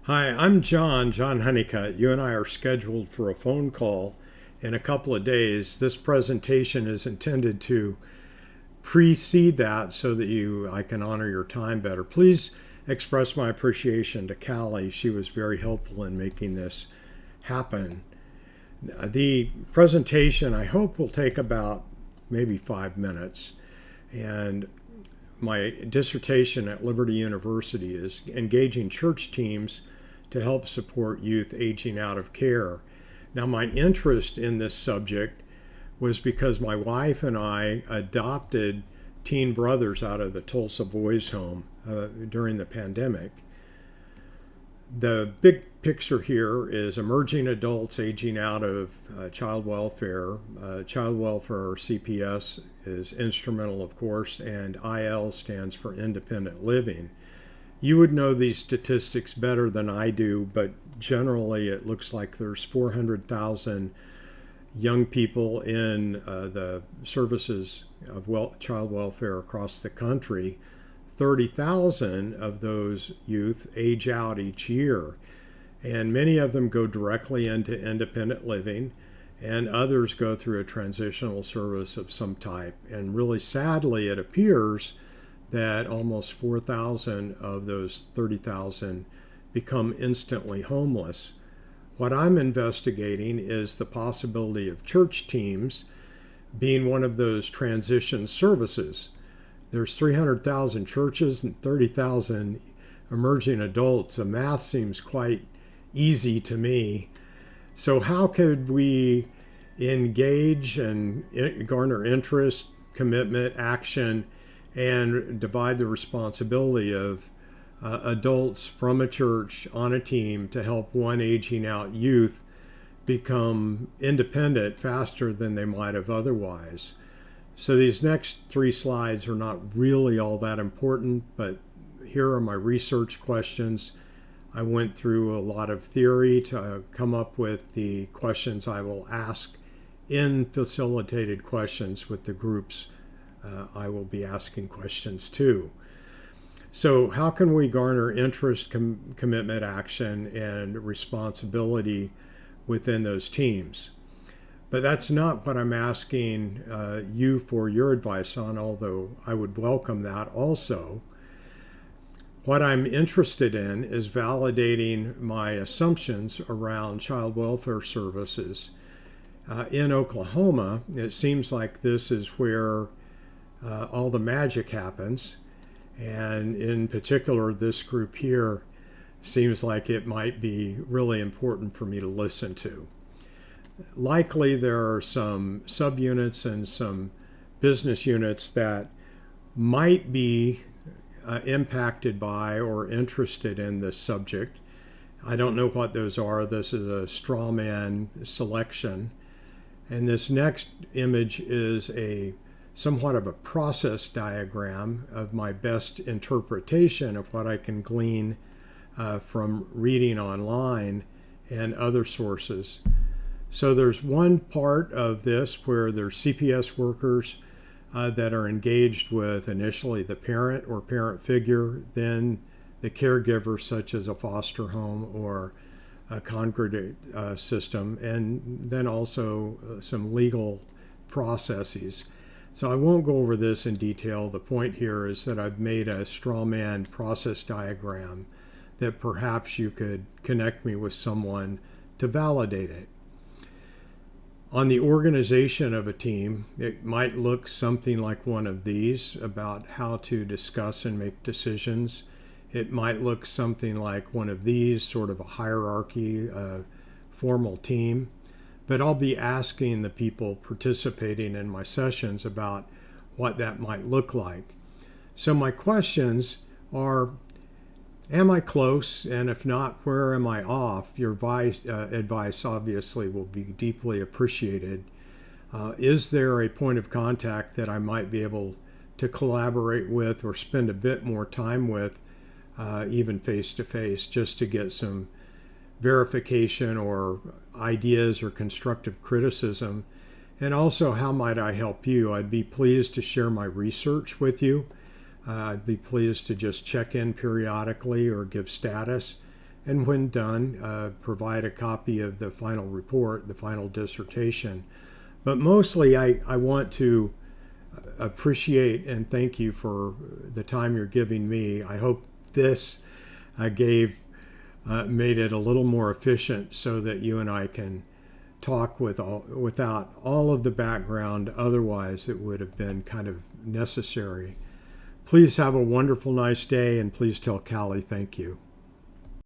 Hi, I'm John Honeycutt. You and I are scheduled for a phone call in a couple of days. This presentation is intended to precede that so that I can honor your time better. Please express my appreciation to Callie. She was very helpful in making this happen. The presentation, I hope, will take about maybe 5 minutes. And my dissertation at Liberty University is engaging church teams to help support youth aging out of care. Now, my interest in this subject was because my wife and I adopted teen brothers out of the Tulsa Boys Home during the pandemic. The big picture here is emerging adults aging out of child welfare. Child welfare, or CPS, is instrumental, of course, and IL stands for independent living. You would know these statistics better than I do, but generally it looks like there's 400,000 young people in the services of child welfare across the country. 30,000 of those youth age out each year, and many of them go directly into independent living, and others go through a transitional service of some type. And really sadly, it appears that almost 4,000 of those 30,000 become instantly homeless. What I'm investigating is the possibility of church teams being one of those transition services. There's 300,000 churches and 30,000 emerging adults. The math seems quite easy to me. So how could we engage and garner interest, commitment, action, and divide the responsibility of adults from a church on a team to help one aging out youth become independent faster than they might have otherwise? So these next 3 slides are not really all that important, but here are my research questions. I went through a lot of theory to come up with the questions I will ask in facilitated questions with the groups I will be asking questions to. So how can we garner interest, commitment, action, and responsibility within those teams? But that's not what I'm asking you for your advice on, although I would welcome that also. What I'm interested in is validating my assumptions around child welfare services. In Oklahoma, it seems like this is where all the magic happens. And in particular, this group here seems like it might be really important for me to listen to. Likely there are some subunits and some business units that might be impacted by or interested in this subject. I don't know what those are. This is a straw man selection. And this next image is somewhat of a process diagram of my best interpretation of what I can glean from reading online and other sources. So there's one part of this where there's CPS workers that are engaged with initially the parent or parent figure, then the caregiver, such as a foster home or a congregate system, and then also some legal processes. So I won't go over this in detail. The point here is that I've made a straw man process diagram that perhaps you could connect me with someone to validate it. On the organization of a team, it might look something like one of these about how to discuss and make decisions. It might look something like one of these, sort of a hierarchy, a formal team. But I'll be asking the people participating in my sessions about what that might look like. So my questions are, am I close? And if not, where am I off? Your advice obviously will be deeply appreciated. Is there a point of contact that I might be able to collaborate with or spend a bit more time with, even face to face, just to get some verification or ideas or constructive criticism? And also, how might I help you? I'd be pleased to share my research with you. I'd be pleased to just check in periodically or give status. And when done, provide a copy of the final report, the final dissertation. But mostly, I want to appreciate and thank you for the time you're giving me. I hope this made it a little more efficient so that you and I can talk without all of the background. Otherwise, it would have been kind of necessary. Please have a wonderful, nice day, and please tell Callie thank you.